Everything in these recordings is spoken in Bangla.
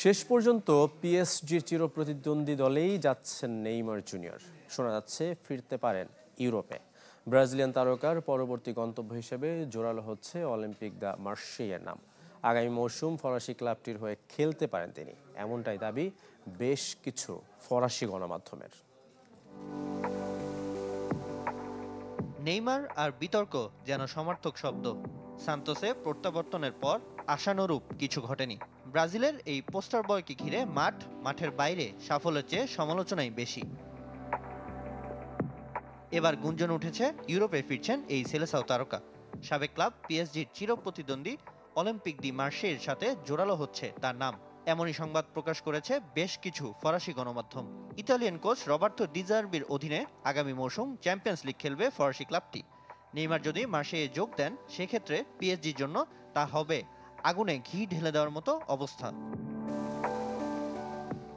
শেষ পর্যন্ত পিএসজির চিরপ্রতিদ্বন্দ্বী দলেই যাচ্ছেন নেইমার জুনিয়র। শোনা যাচ্ছে ফিরতে পারেন ইউরোপে। ব্রাজিলিয়ান তারকার পরবর্তী গন্তব্য হিসেবে জোরালো হচ্ছে অলিম্পিক দ্য মার্সেইয়ের নাম। আগামী মৌসুম ফরাসি ক্লাবটির হয়ে খেলতে পারেন তিনি, এমনটাই দাবি বেশ কিছু ফরাসি গণমাধ্যমের। নেইমার আর বিতর্ক যেন সমার্থক শব্দ। সান্তোসে প্রত্যাবর্তনের পর আশানুরূপ কিছু ঘটেনি। ব্রাজিলের এই পোস্টার বয়কে ঘিরে মাঠের বাইরে সাফল্যের চেয়ে সমালোচনাই বেশি। এবার গুঞ্জন উঠেছে ইউরোপে ফিরছেন এই সেলেসাও তারকা। সাবেক ক্লাব পিএসজির চিরপ্রতিদ্বন্দ্বী অলিম্পিক দি মার্সেইয়ের সাথে জোরালো হচ্ছে তার নাম, এমনই সংবাদ প্রকাশ করেছে বেশ কিছু ফরাসি গণমাধ্যম। ইতালিয়ান কোচ রবার্তো ডি জার্বির অধীনে আগামী মৌসুম চ্যাম্পিয়ন্স লিগ খেলবে ফরাসি ক্লাবটি। নেইমার যদি মার্সেইয়ে যোগ দেন, সেক্ষেত্রে পিএসজির জন্য তা হবে আগুনে ঘি ঢেলে দেওয়ার মতো অবস্থা।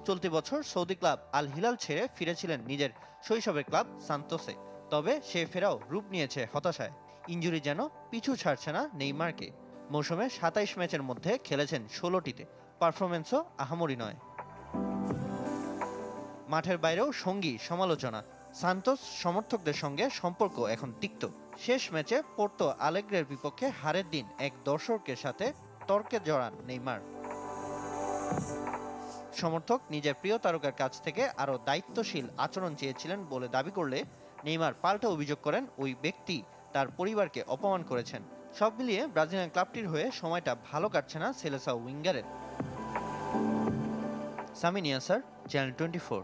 চলতি বছর সৌদি ক্লাব আল হিলাল ছেড়ে ফিরেছিলেন নিজের শৈশবের ক্লাব সান্তোসে। তবে সে ফেরাও রূপ নিয়েছে হতাশায়। ইনজুরি যেন পিছু ছাড়ছে না নেইমারকে। মৌসুমে ২৭ ম্যাচের মধ্যে খেলেছেন ১৬টিতে। পারফরম্যান্সও আহামরি নয়। মাঠের বাইরেও সঙ্গী সমালোচনা। সান্তোস সমর্থকদের সঙ্গে সম্পর্ক এখন তিক্ত। শেষ ম্যাচে পোর্তো আলেগ্রের বিপক্ষে হারের দিন এক দর্শকের সাথে তর্কে জড়ান নেইমার। সমর্থক নিজের প্রিয় তারকার কাছ থেকে আরও দায়িত্বশীল আচরণ চেয়েছিলেন বলে দাবি করলে নেইমার পাল্টা অভিযোগ করেন ওই ব্যক্তি তার পরিবারকে অপমান করেছেন। সব মিলিয়ে ব্রাজিলিয়ান ক্লাবটির হয়ে সময়টা ভালো কাটছে না সেলেসাও উইঙ্গারের। সামি নিয়াসার, চ্যানেল 24।